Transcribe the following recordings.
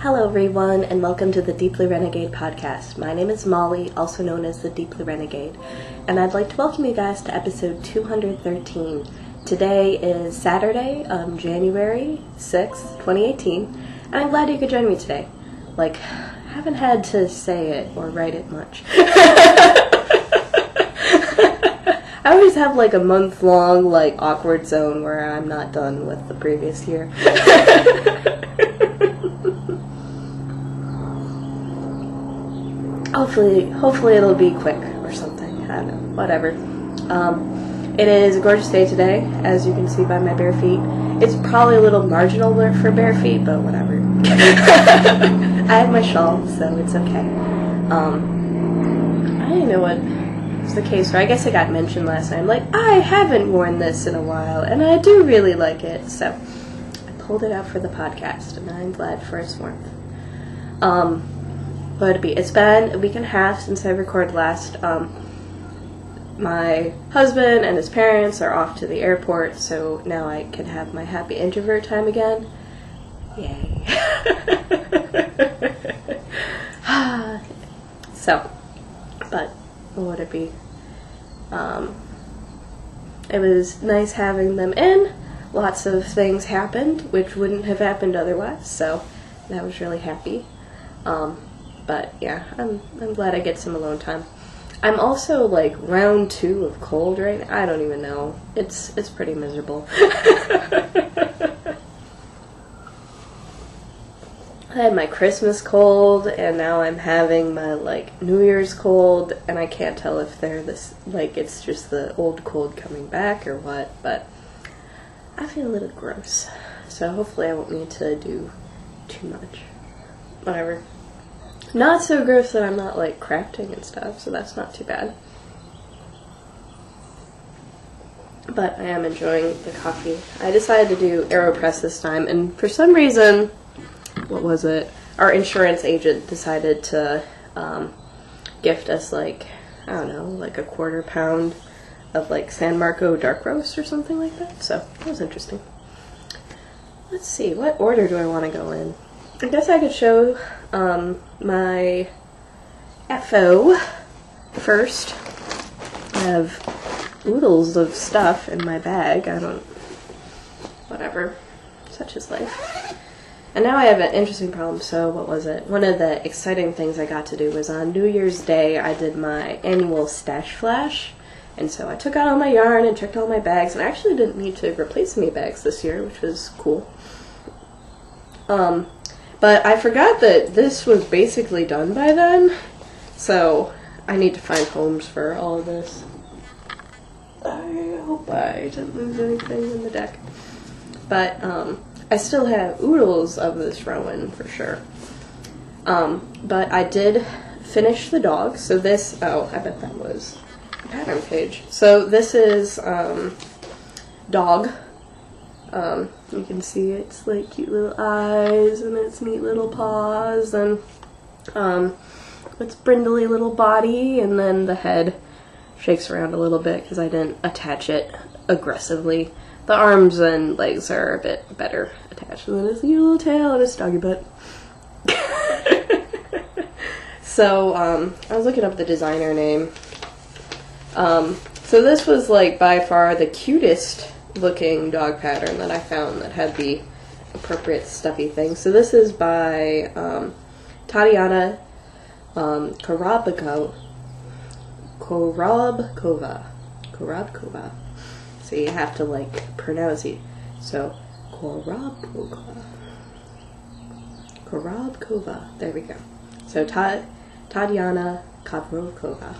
Hello everyone, and welcome to the Deeply Renegade podcast. My name is Molly, also known as the Deeply Renegade, and I'd like to welcome you guys to episode 213. Today is Saturday, January 6th, 2018, and I'm glad you could join me today. I haven't had to say it or write it much. I always have a month-long awkward zone where I'm not done with the previous year. Hopefully it'll be quick or something. I don't know. Whatever. It is a gorgeous day today, as you can see by my bare feet. It's probably a little marginal for bare feet, but whatever. I have my shawl, so it's okay. I don't know what was the case, or I guess it got mentioned last night. I haven't worn this in a while, and I do really like it, so I pulled it out for the podcast, and I'm glad for its warmth. It's been a week and a half since I recorded last. My husband and his parents are off to the airport, so now I can have my happy introvert time again. Yay. What would it be? It was nice having them in. Lots of things happened, which wouldn't have happened otherwise, so that was really happy. But yeah, I'm glad I get some alone time. I'm also round 2 of cold right now. I don't even know. It's pretty miserable. I had my Christmas cold, and now I'm having my New Year's cold, and I can't tell if they're this it's just the old cold coming back or what, but I feel a little gross. So hopefully I won't need to do too much. Whatever. Not so gross that I'm not crafting and stuff, so that's not too bad. But I am enjoying the coffee. I decided to do AeroPress this time, and for some reason, what was it? Our insurance agent decided to gift us I don't know, a quarter pound of San Marco dark roast or something like that. So that was interesting. Let's see, what order do I want to go in? I guess I could show my FO first. I have oodles of stuff in my bag. Whatever. Such is life. And now I have an interesting problem. So what was it? One of the exciting things I got to do was on New Year's Day, I did my annual stash flash. And so I took out all my yarn and checked all my bags, and I actually didn't need to replace any bags this year, which was cool. But I forgot that this was basically done by then, so I need to find homes for all of this. I hope I didn't lose anything in the deck. But I still have oodles of this Rowan for sure. But I did finish the dog, so this, I bet that was a pattern page. So this is dog. You can see its cute little eyes and its neat little paws and its brindly little body, and then the head shakes around a little bit because I didn't attach it aggressively. The arms and legs are a bit better attached, and then its little tail and its doggy butt. So I was looking up the designer name. So this was by far the cutest looking dog pattern that I found that had the appropriate stuffy thing. So this is by Tatiana Korobkova. So you have to pronounce it. So Korobkova. There we go. So Tatiana Korobkova.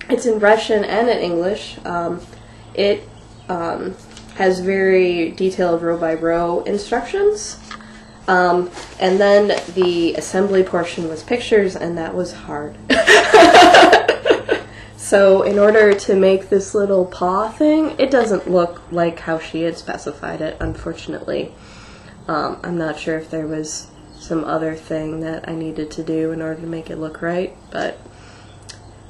It's in Russian and in English. It has very detailed row-by-row instructions, and then the assembly portion was pictures, and that was hard. So in order to make this little paw thing, it doesn't look like how she had specified it, unfortunately. I'm not sure if there was some other thing that I needed to do in order to make it look right, but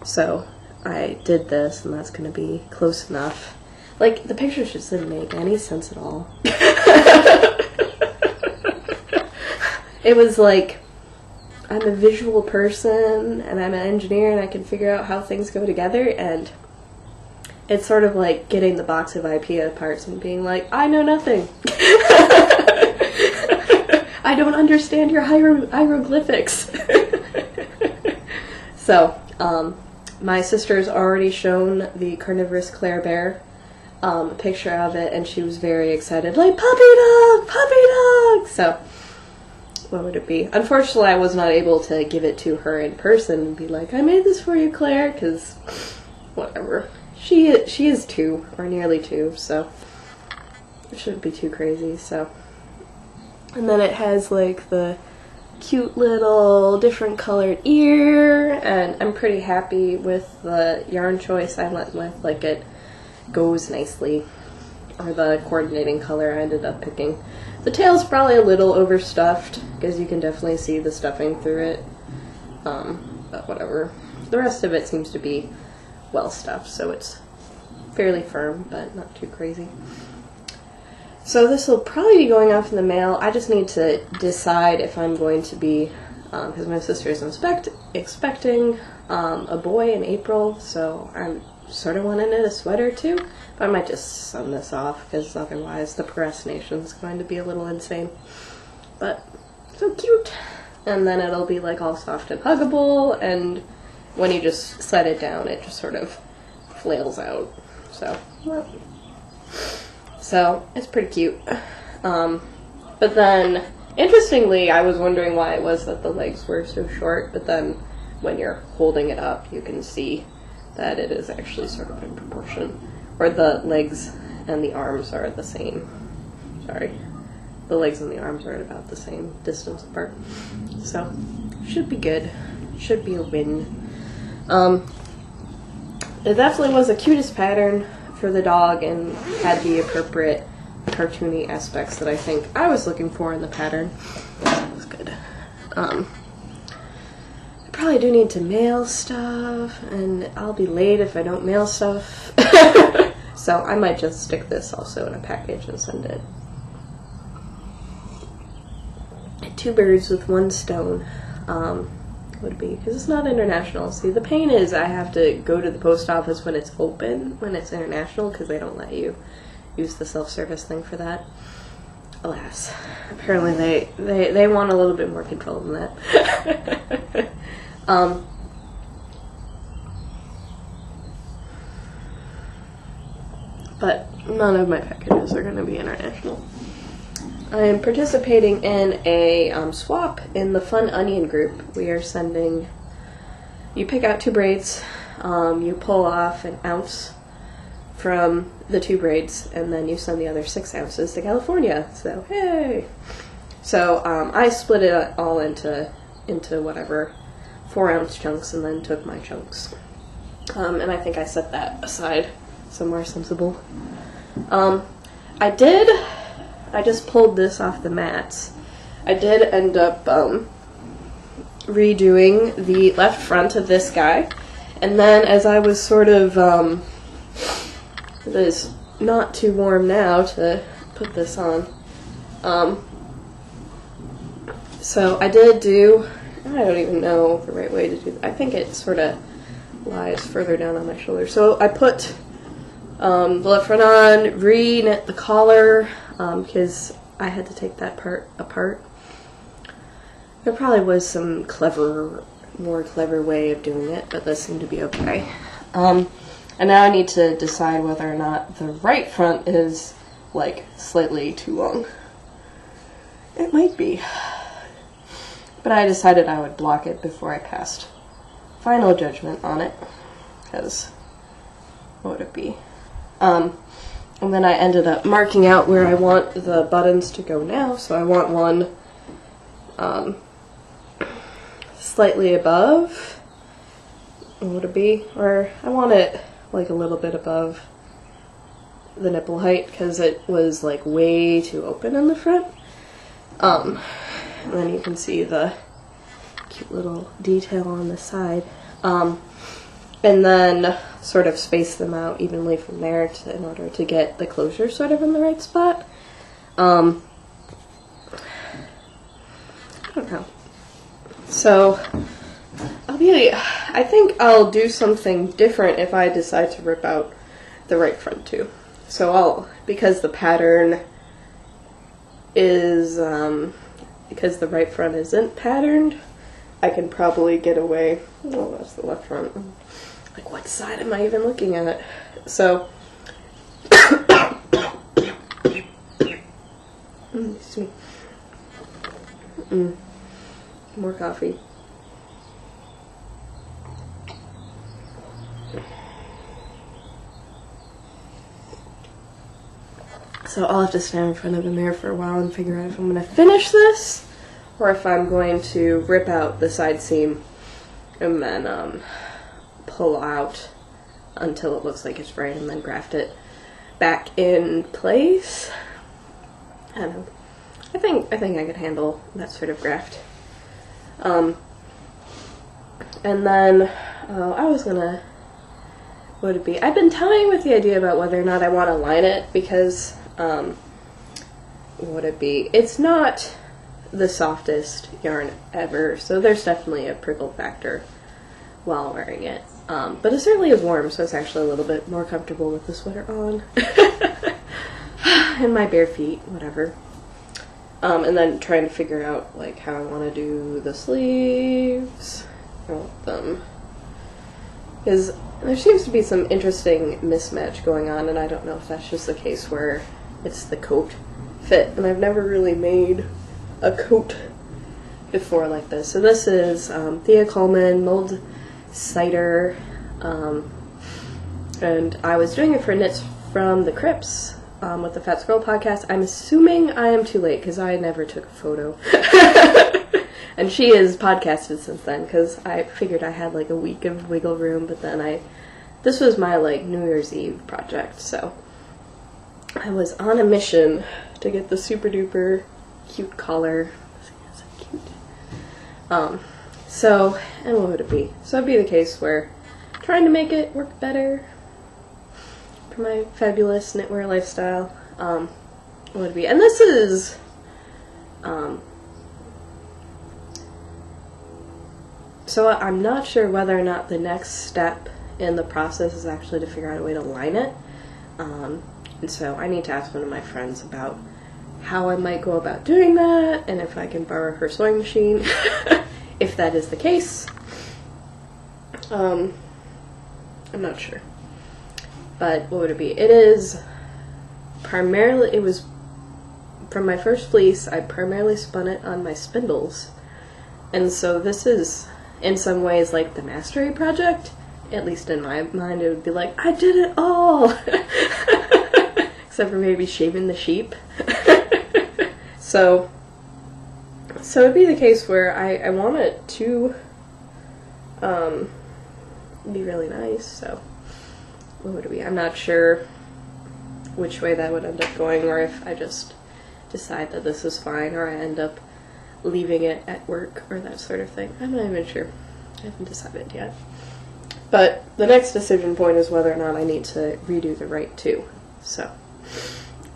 so I did this, and that's going to be close enough. The pictures just didn't make any sense at all. it was like, I'm a visual person and I'm an engineer and I can figure out how things go together, and it's sort of like getting the box of IKEA parts and being like, I know nothing. I don't understand your hieroglyphics. So, my sister's already shown the carnivorous Claire bear a picture of it, and she was very excited, like, puppy dog, puppy dog! So, what would it be? Unfortunately, I was not able to give it to her in person and be like, I made this for you, Claire, because, whatever. She is 2, or nearly 2, so it shouldn't be too crazy, so. And then it has, like, the cute little different colored ear, and I'm pretty happy with the yarn choice I went with. Like, it goes nicely, or the coordinating color I ended up picking. The tail's probably a little overstuffed, because you can definitely see the stuffing through it, but whatever. The rest of it seems to be well stuffed, so it's fairly firm, but not too crazy. So this will probably be going off in the mail. I just need to decide if I'm going to be, because my sister is expecting a boy in April, so I'm sort of want to knit a sweater too, but I might just send this off, because otherwise the procrastination is going to be a little insane. But so cute, and then it'll be like all soft and huggable, and when you just set it down, it just sort of flails out. So, well. So, it's pretty cute. But then, interestingly, I was wondering why it was that the legs were so short, but then when you're holding it up, you can see that it is actually sort of in proportion. Or the legs and the arms are the same. Sorry. The legs and the arms are at about the same distance apart. So, should be good. Should be a win. It definitely was the cutest pattern for the dog and had the appropriate cartoony aspects that I think I was looking for in the pattern. That was good. I probably do need to mail stuff, and I'll be late if I don't mail stuff. So I might just stick this also in a package and send it. 2 birds with 1 stone. Would be, because it's not international. See, the pain is I have to go to the post office when it's open, when it's international, because they don't let you use the self-service thing for that. Alas. Apparently they want a little bit more control than that. But none of my packages are going to be international. I am participating in a swap in the Fun Onion group. We are sending, you pick out 2 braids, you pull off an ounce from the 2 braids, and then you send the other 6 ounces to California. So, hey! So, I split it all into whatever 4-ounce chunks, and then took my chunks. And I think I set that aside somewhere sensible. I just pulled this off the mats. I did end up redoing the left front of this guy, and then as I was sort of, it is not too warm now to put this on, so I did do, I don't even know the right way to do that. I think it sort of lies further down on my shoulder. So I put the left front on, re-knit the collar, because I had to take that part apart. There probably was some more clever way of doing it, but this seemed to be okay. And now I need to decide whether or not the right front is, like, slightly too long. It might be. But I decided I would block it before I passed final judgment on it, because what would it be? And then I ended up marking out where I want the buttons to go now. So I want one slightly above. What would it be? Or I want it like a little bit above the nipple height, because it was like way too open in the front. And then you can see the cute little detail on the side. And then sort of space them out evenly from there in order to get the closure sort of in the right spot. I don't don't know. So, I think I'll do something different if I decide to rip out the right front too. So because the pattern is, because the right front isn't patterned, I can probably get away. Oh, that's the left front. Like, what side am I even looking at? So, excuse me. More coffee. So I'll have to stand in front of the mirror for a while and figure out if I'm going to finish this or if I'm going to rip out the side seam and then pull out until it looks like it's right and then graft it back in place. I don't know. I think I could handle that sort of graft. And then I was gonna, what would it be? I've been toying with the idea about whether or not I want to line it because what would it be? It's not the softest yarn ever, so there's definitely a prickle factor while wearing it. But it certainly is warm, so it's actually a little bit more comfortable with the sweater on. And my bare feet, whatever. And then trying to figure out like how I want to do the sleeves. I want them, because there seems to be some interesting mismatch going on, and I don't know if that's just the case where it's the coat fit, and I've never really made a coat before like this. So this is Thea Coleman Mulled Cider, and I was doing it for Knits from the Crypts with the Fat Squirrel podcast. I'm assuming I am too late because I never took a photo. And she has podcasted since then because I figured I had like a week of wiggle room, but then this was my like New Year's Eve project, so I was on a mission to get the super duper cute collar. It's so cute. So, and what would it be? So it'd be the case where I'm trying to make it work better for my fabulous knitwear lifestyle. What would it be? And this is, so I'm not sure whether or not the next step in the process is actually to figure out a way to line it. And so I need to ask one of my friends about how I might go about doing that, and if I can borrow her sewing machine, if that is the case. I'm not sure. But what would it be? It is primarily, it was, from my first fleece, I primarily spun it on my spindles. And so this is, in some ways, like the mastery project. At least in my mind, it would be like, I did it all! Except for maybe shaving the sheep. So it'd be the case where I want it to be really nice, so what would it be? I'm not sure which way that would end up going, or if I just decide that this is fine, or I end up leaving it at work, or that sort of thing. I'm not even sure. I haven't decided yet. But the next decision point is whether or not I need to redo the right too. So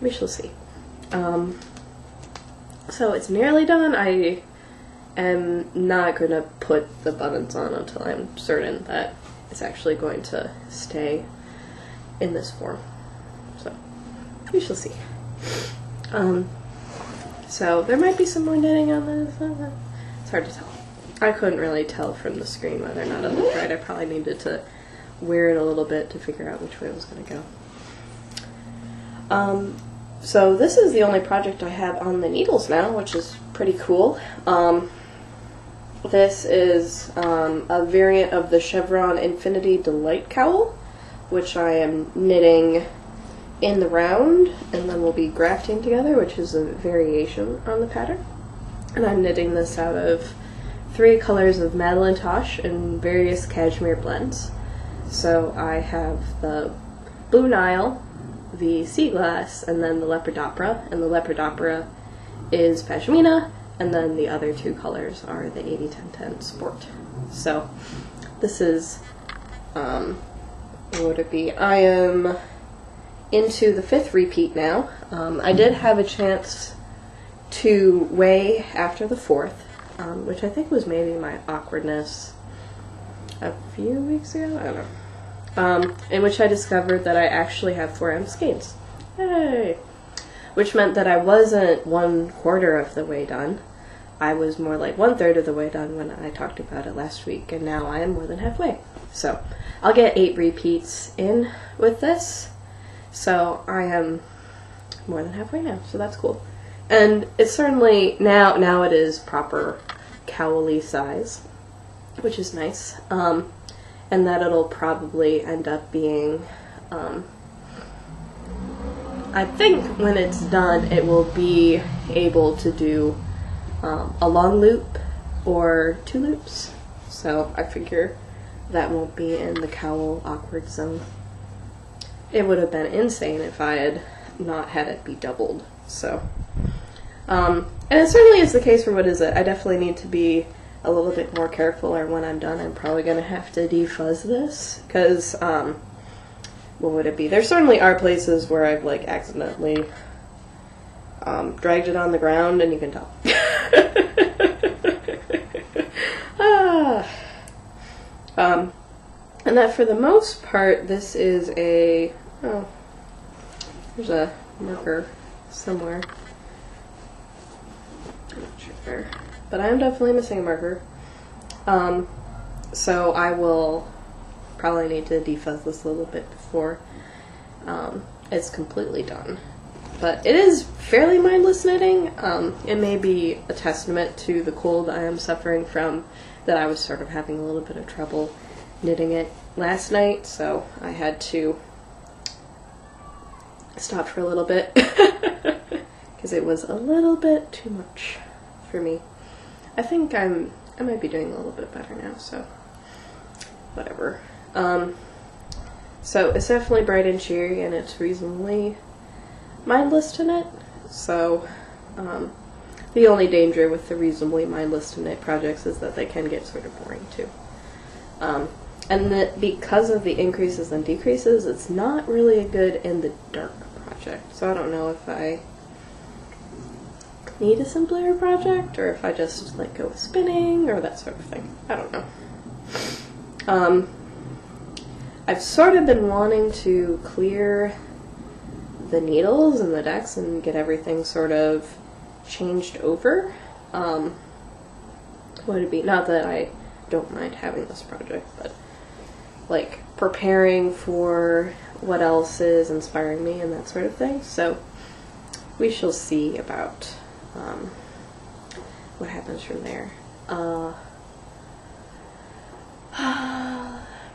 we shall see. So it's nearly done. I am not going to put the buttons on until I'm certain that it's actually going to stay in this form. So we shall see. So there might be some more knitting on this. It's hard to tell. I couldn't really tell from the screen whether or not it looked right. I probably needed to wear it a little bit to figure out which way it was going to go. So this is the only project I have on the needles now, which is pretty cool. This is a variant of the Chevron Infinity Delight Cowl, which I am knitting in the round, and then we'll be grafting together, which is a variation on the pattern. And I'm knitting this out of 3 colors of Madeline Tosh in various cashmere blends. So I have the Blue Nile, the Sea Glass, and then the Leopard Opera, and the Leopard Opera is Pashmina, and then the other 2 colors are the 80-10-10 Sport. So this is, what would it be? I am into the 5th repeat now. I did have a chance to weigh after the 4th, which I think was maybe my awkwardness a few weeks ago, I don't know, in which I discovered that I actually have 4M skeins. Yay! Which meant that I wasn't 1/4 of the way done. I was more like 1/3 of the way done when I talked about it last week, and now I am more than halfway. So I'll get 8 repeats in with this, so I am more than halfway now, so that's cool. And it's certainly, now it is proper cowl-y size, which is nice, and that it'll probably end up being, I think when it's done it will be able to do a long loop or 2 loops, so I figure that won't be in the cowl awkward zone. It would have been insane if I had not had it be doubled, so. And it certainly is the case for what is it. I definitely need to be a little bit more careful, or when I'm done I'm probably going to have to defuzz this, because, what would it be? There certainly are places where I've like accidentally dragged it on the ground, and you can tell. And that for the most part, this is a, oh, there's a marker somewhere. I'm not sure, but I am definitely missing a marker. So I will probably need to defuzz this a little bit before it's completely done. But it is fairly mindless knitting. It may be a testament to the cold I am suffering from, that I was sort of having a little bit of trouble knitting it last night, so I had to stop for a little bit because it was a little bit too much for me. I think I might be doing a little bit better now, so whatever. So it's definitely bright and cheery, and it's reasonably mindless to knit, so the only danger with the reasonably mindless to knit projects is that they can get sort of boring too. And that because of the increases and decreases, it's not really a good in the dark project. So I don't know if I need a simpler project, or if I just like go with spinning, or that sort of thing. I don't know. I've sort of been wanting to clear the needles and the decks and get everything sort of changed over. Would it be, not that I don't mind having this project, but like preparing for what else is inspiring me and that sort of thing. So we shall see about what happens from there.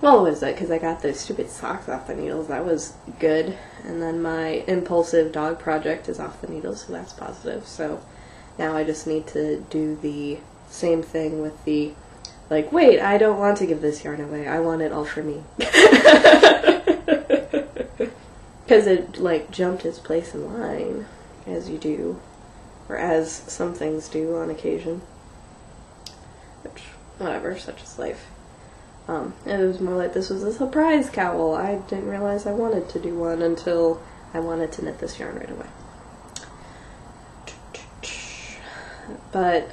Well, what was it? Because I got those stupid socks off the needles. That was good. And then my impulsive dog project is off the needles, so that's positive. So now I just need to do the same thing with the, like, wait, I don't want to give this yarn away. I want it all for me. Because it, like, jumped its place in line, as you do, or as some things do on occasion. Which, whatever, such is life. And it was more like this was a surprise cowl. I didn't realize I wanted to do one until I wanted to knit this yarn right away. But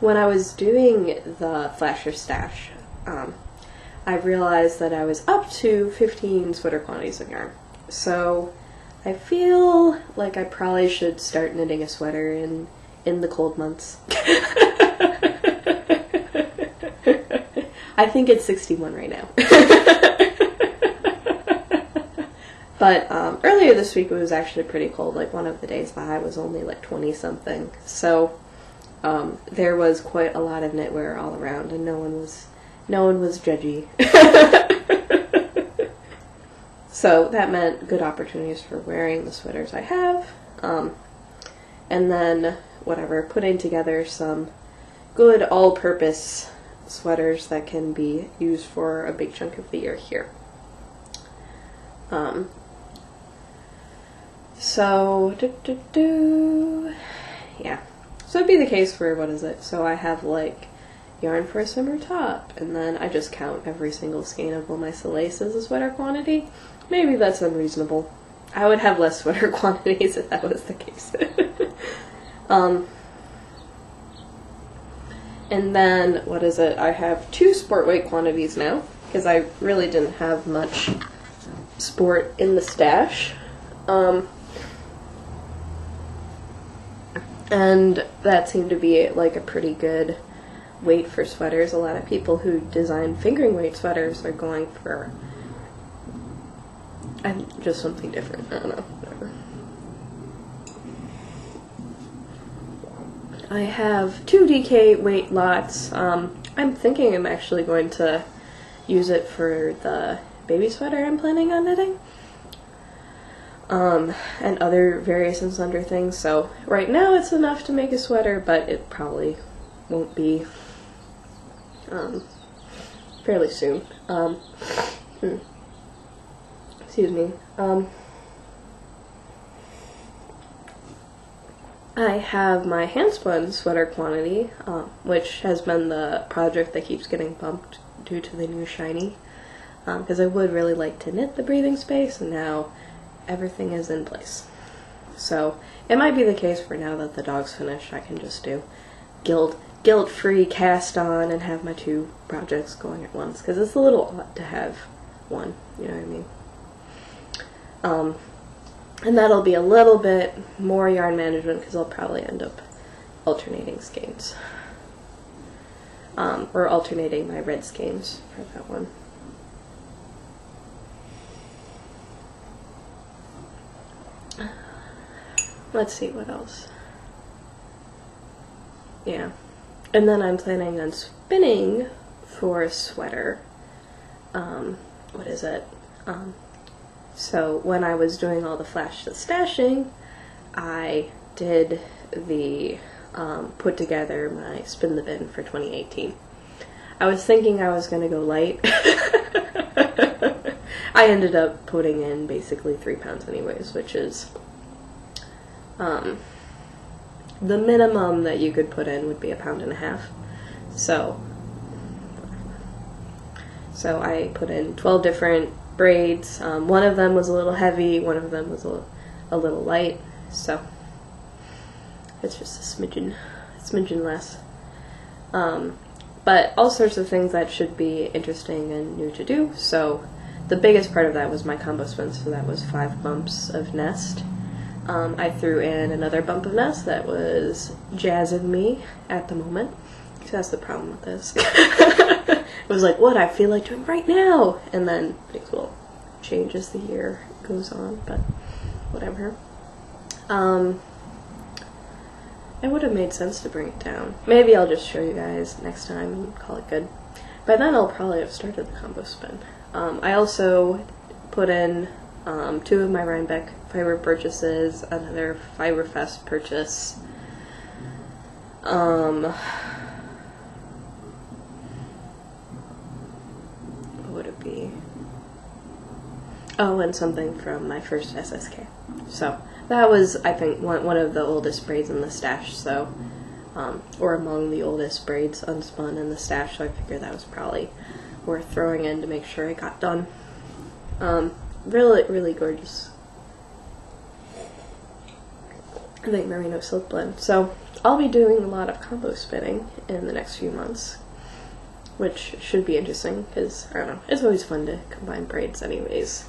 when I was doing the flasher stash, I realized that I was up to 15 sweater quantities of yarn. So I feel like I probably should start knitting a sweater in the cold months. I think it's 61 right now. But earlier this week it was actually pretty cold. Like one of the days the high was only like 20 something. So there was quite a lot of knitwear all around, and no one was judgy. So that meant good opportunities for wearing the sweaters I have, and then whatever, putting together some good all-purpose sweaters that can be used for a big chunk of the year here. Yeah. So it'd be the case for, what is it? So I have like yarn for a swimmer top, and then I just count every single skein of all my Soleils as a sweater quantity. Maybe that's unreasonable. I would have less sweater quantities if that was the case. And then, what is it? I have 2 sport weight quantities now, because I really didn't have much sport in the stash. And that seemed to be like a pretty good weight for sweaters. A lot of people who design fingering weight sweaters are going for just something different. I don't know, whatever. I have 2 DK weight lots. I'm thinking I'm actually going to use it for the baby sweater I'm planning on knitting. And other various and sundry things. So right now it's enough to make a sweater, but it probably won't be fairly soon. Excuse me. I have my handspun sweater quantity, which has been the project that keeps getting bumped due to the new shiny, because I would really like to knit the breathing space, and now everything is in place. So it might be the case for now that the dog's finished, I can just do guilt-free cast on and have my 2 projects going at once, because it's a little odd to have one, you know what I mean? And that'll be a little bit more yarn management, because I'll probably end up alternating skeins. Or alternating my red skeins for that one. Let's see what else. Yeah. And then I'm planning on spinning for a sweater. What is it? So when I was doing all the flash to stashing, I did the put together my spin the bin for 2018. I was thinking I was going to go light. I ended up putting in basically 3 pounds anyways, which is the minimum that you could put in would be 1.5 pounds. So I put in 12 different braids. One of them was a little heavy, one of them was a little light, so it's just a smidgen less. But all sorts of things that should be interesting and new to do. So the biggest part of that was my combo spin, so that was 5 bumps of nest. I threw in another bump of nest that was jazzing me at the moment. So that's the problem with this. It was like, what I feel like doing right now, and then things will change as the year goes on, but whatever. It would have made sense to bring it down. Maybe I'll just show you guys next time and call it good. By then I'll probably have started the combo spin. I also put in 2 of my Rhinebeck fiber purchases, another Fiberfest purchase. What would it be? Oh, and something from my first SSK. So that was, I think, one of the oldest braids in the stash, so, or among the oldest braids unspun in the stash, so I figured that was probably worth throwing in to make sure it got done. Really, really gorgeous. I think merino silk blend. So I'll be doing a lot of combo spinning in the next few months, which should be interesting, because, I don't know, it's always fun to combine braids anyways.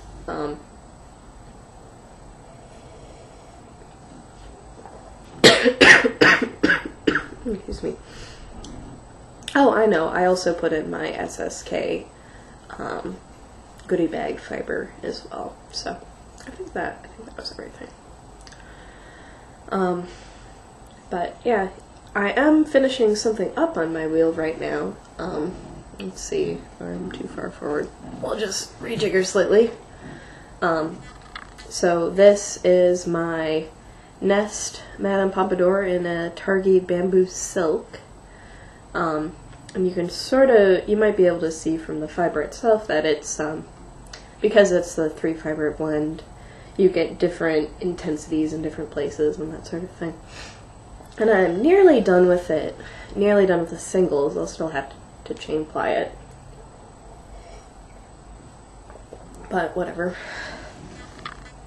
Excuse me. Oh, I know, I also put in my SSK goodie bag fiber as well, so I think that was everything. But yeah, I am finishing something up on my wheel right now. Let's see if I'm too far forward. We'll just rejigger slightly. So this is my Nest Madame Pompadour in a Targhee bamboo silk. And you can you might be able to see from the fiber itself that it's, because it's the 3 fiber blend, you get different intensities in different places and that sort of thing. And I'm nearly done with it. Nearly done with the singles. I'll still have to chain ply it. But whatever.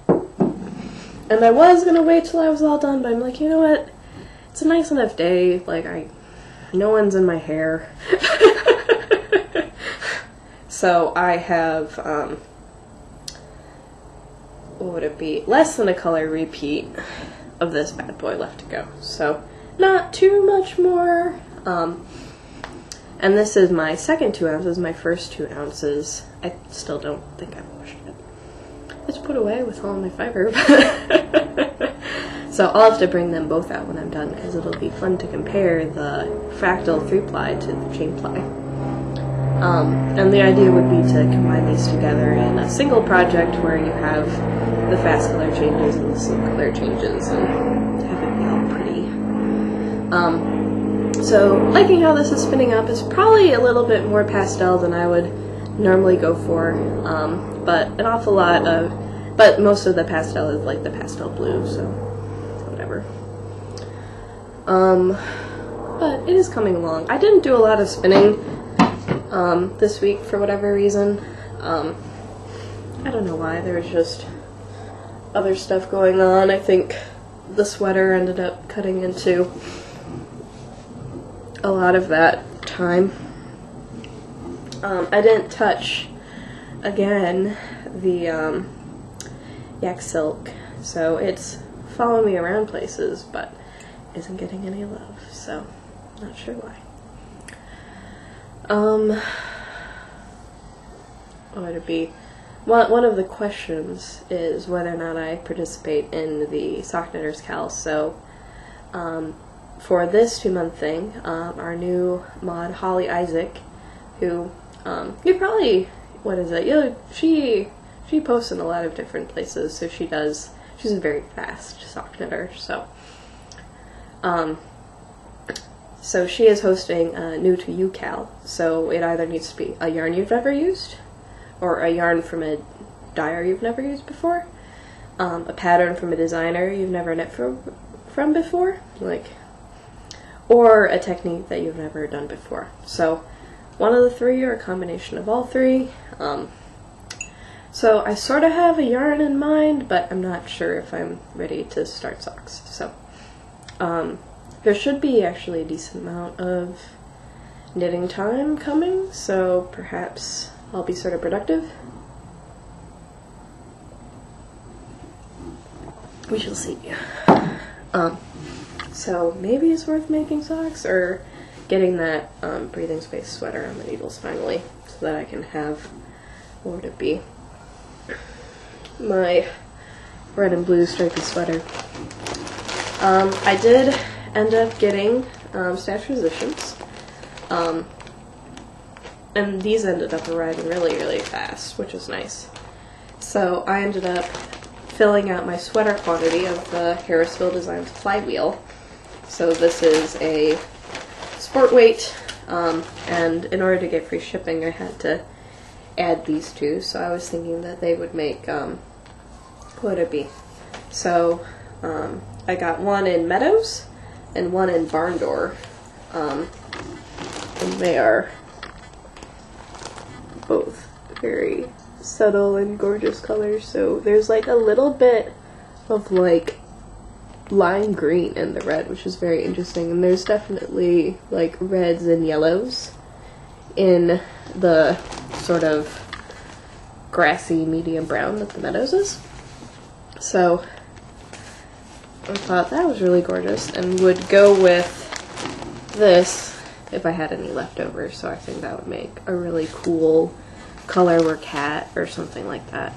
And I was gonna wait till I was all done, but I'm like, you know what? It's a nice enough day. Like, no one's in my hair. So I have, what would it be? Less than a color repeat of this bad boy left to go. So not too much more. And this is my second 2 ounces, my first 2 ounces. I still don't think I've washed it. It's put away with all my fiber. So I'll have to bring them both out when I'm done, because it'll be fun to compare the fractal 3-ply to the chain ply. And the idea would be to combine these together in a single project where you have the fast color changes and the slow color changes and have it be all pretty. So liking how this is spinning up is probably a little bit more pastel than I would normally go for, but an awful lot of, but most of the pastel is like the pastel blue, so whatever. But it is coming along. I didn't do a lot of spinning this week for whatever reason. I don't know why, there was just other stuff going on. I think the sweater ended up cutting into a lot of that time. I didn't touch, again, the yak silk, so it's following me around places, but isn't getting any love, so not sure why. What would it be? One of the questions is whether or not I participate in the Sock Knitters Cal, so for this 2-month thing, our new mod, Holly Isaac, who, you probably, what is it, she posts in a lot of different places, so she's a very fast sock knitter, so, so she is hosting a new to you Cal, so it either needs to be a yarn you've never used, or a yarn from a dyer you've never used before, a pattern from a designer you've never knit from before, like, or a technique that you've never done before. So one of the three or a combination of all three. So I sort of have a yarn in mind, but I'm not sure if I'm ready to start socks. So there should be actually a decent amount of knitting time coming, so perhaps I'll be sort of productive. We shall see. So maybe it's worth making socks or getting that breathing space sweater on the needles finally, so that I can have, what would it be, my red and blue stripy sweater. I did end up getting stash positions, and these ended up arriving really, really fast, which is nice. So I ended up filling out my sweater quantity of the Harrisville Designs flywheel. So this is a sport weight, and in order to get free shipping I had to add these two, so I was thinking that they would make, what would it be? So I got one in Meadows and one in Barn Door, and they are both very subtle and gorgeous colors. So there's like a little bit of like lime green in the red, which is very interesting, and there's definitely like reds and yellows in the sort of grassy medium brown that the Meadows is. So I thought that was really gorgeous and would go with this if I had any leftovers, so I think that would make a really cool colorwork hat or something like that.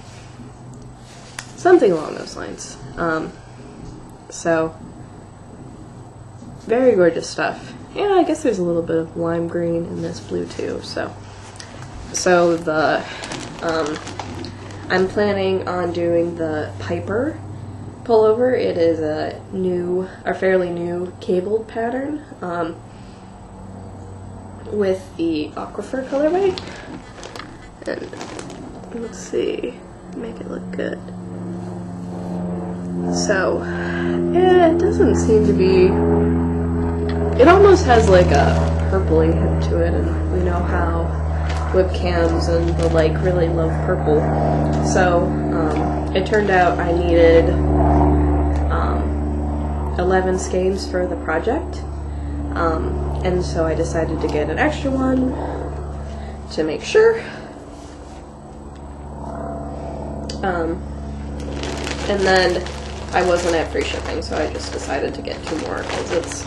Something along those lines. So, very gorgeous stuff. Yeah, I guess there's a little bit of lime green in this blue too, so the, I'm planning on doing the Piper pullover. It is a fairly new cabled pattern, with the Aquifer colorway. And let's see, make it look good. So, yeah, it doesn't seem to be, it almost has like a purpley hint to it, and we know how webcams and the like really love purple. So, it turned out I needed 11 skeins for the project, and so I decided to get an extra one to make sure. And then I wasn't at free shipping, so I just decided to get 2 more because it's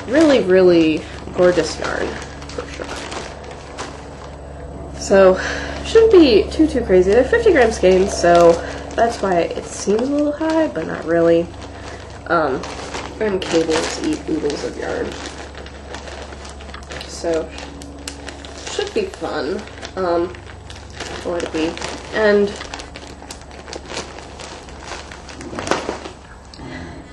really, really gorgeous yarn for sure. So shouldn't be too crazy. They're 50 gram skeins, so that's why it seems a little high, but not really. And cables eat oodles of yarn, so should be fun. What would it be? And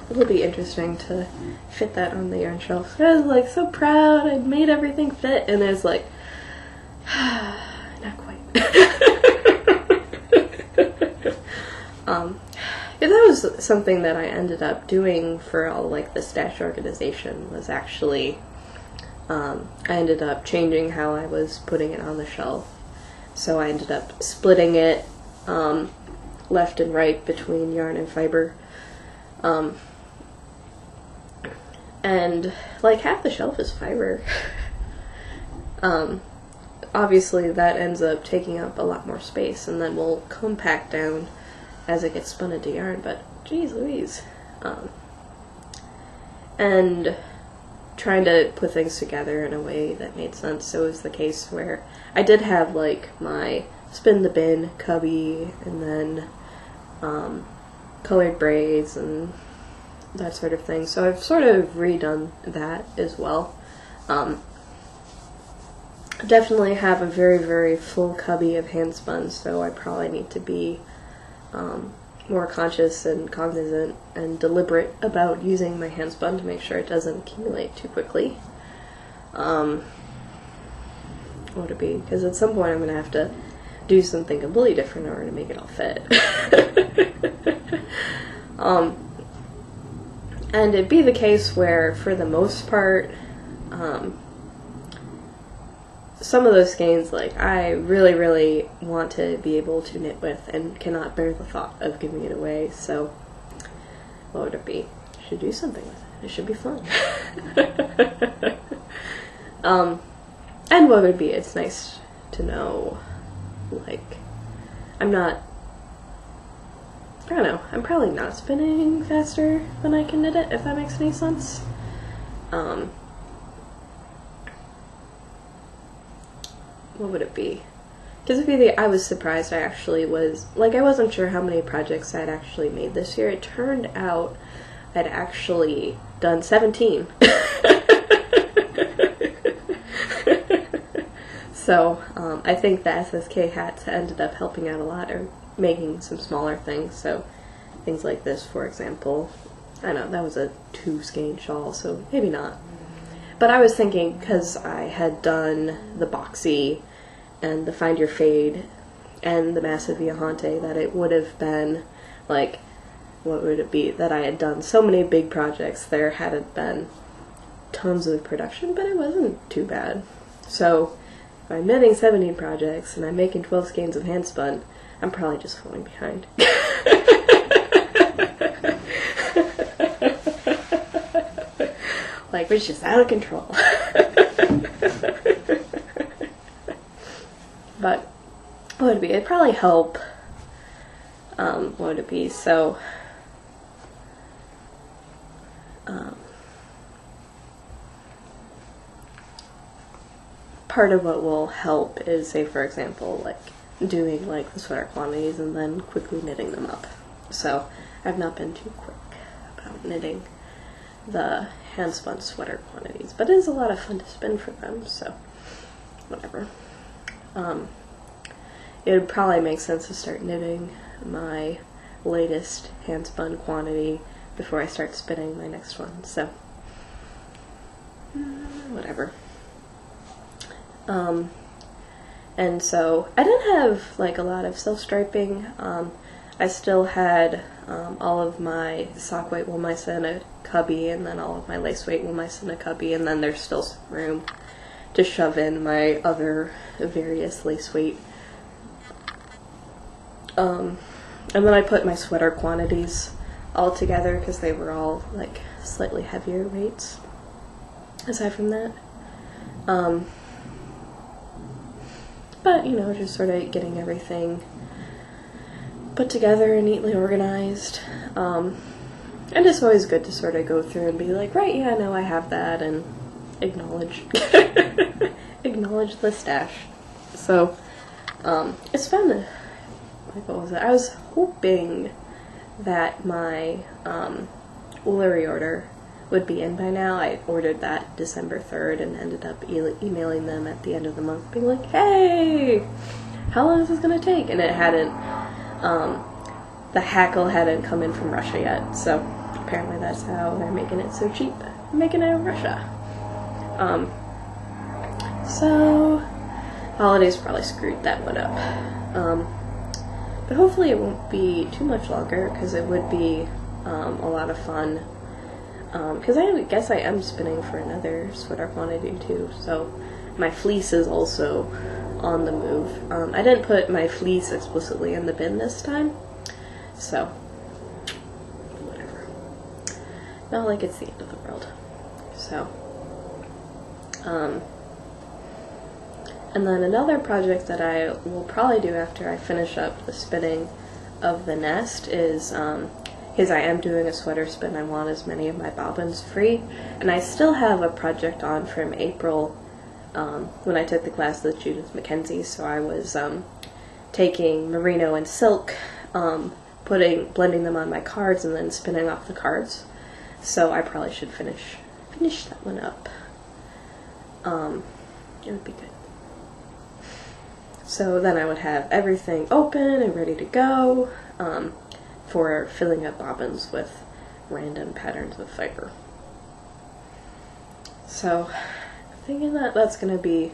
it'll be interesting to fit that on the yarn shelf. I was like so proud I made everything fit, and it's like not quite. That was something that I ended up doing for all like the stash organization, was actually I ended up changing how I was putting it on the shelf. So I ended up splitting it left and right between yarn and fiber. And like half the shelf is fiber. Obviously that ends up taking up a lot more space, and then we'll compact down as it gets spun into yarn, but geez Louise. And trying to put things together in a way that made sense. So it was the case where I did have like my spin the bin cubby, and then colored braids and that sort of thing. So I've sort of redone that as well. Definitely have a very full cubby of hand spun, so I probably need to be more conscious and cognizant and deliberate about using my hand spun to make sure it doesn't accumulate too quickly. What would it be? Because at some point I'm going to have to do something completely different in order to make it all fit. And it'd be the case where, for the most part, some of those skeins, like, I really want to be able to knit with and cannot bear the thought of giving it away, so what would it be? I should do something with it. It should be fun. And what would it be? It's nice to know, like, I don't know, I'm probably not spinning faster than I can knit it, if that makes any sense. What would it be? Because I was surprised I actually was, like, I wasn't sure how many projects I'd actually made this year. It turned out I'd actually done 17. So, I think the SSK hats ended up helping out a lot, or making some smaller things, so things like this, for example. I know, that was a 2 skein shawl, so maybe not. But I was thinking, because I had done the boxy and the Find Your Fade and the Massive Viajante, that it would have been, like, what would it be? That I had done so many big projects, there hadn't been tons of production, but it wasn't too bad. So, if I'm knitting 17 projects and I'm making 12 skeins of hand spun, I'm probably just falling behind. Like, we're just out of control. But what would it be? It'd probably help. What would it be? So, part of what will help is, say, for example, like, doing, like, the sweater quantities and then quickly knitting them up. So, I've not been too quick about knitting the hand-spun sweater quantities, but it is a lot of fun to spin for them, so whatever. It would probably make sense to start knitting my latest hand-spun quantity before I start spinning my next one, so whatever. And so I didn't have, like, a lot of self-striping. I still had all of my sock weight wool mice in a cubby, and then all of my lace weight wool mice in a cubby, and then there's still some room to shove in my other various lace weight. And then I put my sweater quantities all together because they were all, like, slightly heavier weights. Aside from that, But, you know, just sort of getting everything put together and neatly organized. And it's always good to sort of go through and be like, right, yeah, no, I have that, and acknowledge acknowledge the stash. So, it's fun. Like, what was it? I was hoping that my Ullery order would be in by now. I ordered that December 3rd and ended up emailing them at the end of the month being like, hey, how long is this going to take? And it hadn't, the hackle hadn't come in from Russia yet, so apparently that's how they're making it so cheap. Making it in Russia. So, holidays probably screwed that one up. But hopefully it won't be too much longer, because it would be a lot of fun. Because I guess I am spinning for another sweater quantity too, so my fleece is also on the move. I didn't put my fleece explicitly in the bin this time, so whatever. Not like it's the end of the world. So, and then another project that I will probably do after I finish up the spinning of the nest is, because I am doing a sweater spin, I want as many of my bobbins free, and I still have a project on from April, when I took the class with Judith Mackenzie, so I was taking merino and silk, blending them on my cards and then spinning off the cards, so I probably should finish that one up. It would be good. So then I would have everything open and ready to go, for filling up bobbins with random patterns of fiber. So, I'm thinking that that's going to be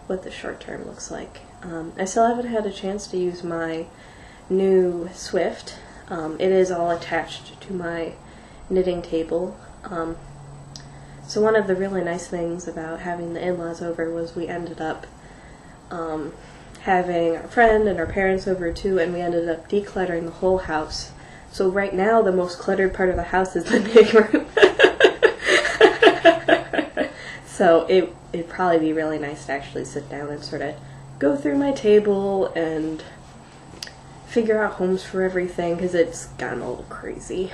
what the short term looks like. I still haven't had a chance to use my new Swift. It is all attached to my knitting table. So one of the really nice things about having the in-laws over was we ended up having our friend and our parents over too, and we ended up decluttering the whole house. So right now, the most cluttered part of the house is the knitting room. So it'd probably be really nice to actually sit down and sort of go through my table and figure out homes for everything, because it's gotten a little crazy.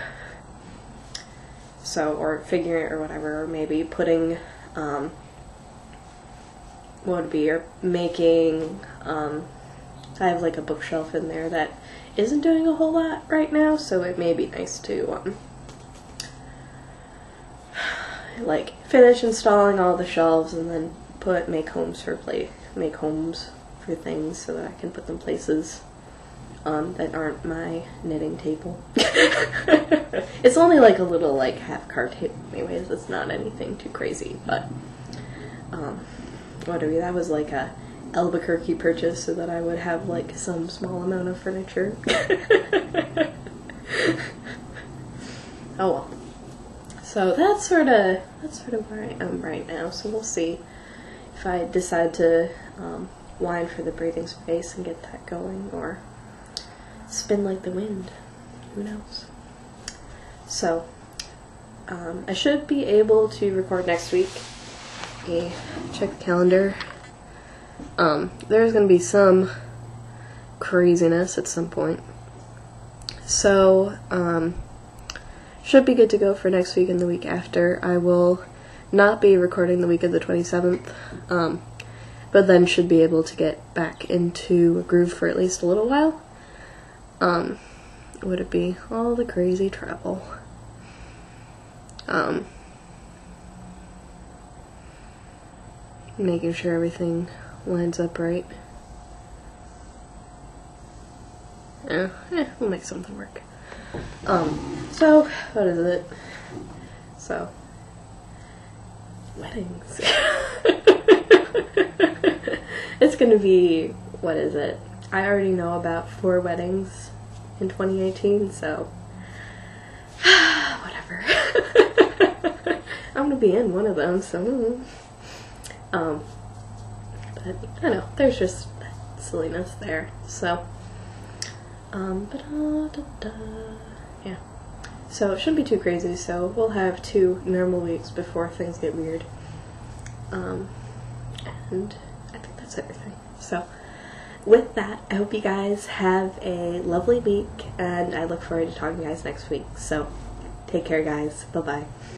So, or figuring or whatever, or maybe putting, what would be, or making, I have like a bookshelf in there that isn't doing a whole lot right now, so it may be nice to, like, finish installing all the shelves and then make homes for things so that I can put them places, that aren't my knitting table. It's only like a little, like, half-car table anyways, it's not anything too crazy, but, whatever, that was like a Albuquerque purchase so that I would have like some small amount of furniture. Oh well. So that's sort of where I am right now. So we'll see if I decide to whine for the breathing space and get that going, or spin like the wind. Who knows? So I should be able to record next week. Okay, check the calendar. There's gonna be some craziness at some point. So, should be good to go for next week and the week after. I will not be recording the week of the 27th, but then should be able to get back into a groove for at least a little while. Would it be all the crazy travel? Making sure everything lines up right. We'll make something work. So, what is it? So, weddings. It's gonna be, what is it? I already know about 4 weddings in 2018, so, whatever. I'm gonna be in one of them, so, but, I don't know, there's just that silliness there, so, yeah, so it shouldn't be too crazy, so we'll have 2 normal weeks before things get weird, and I think that's everything. So with that, I hope you guys have a lovely week, and I look forward to talking to you guys next week. So take care, guys. Bye-bye.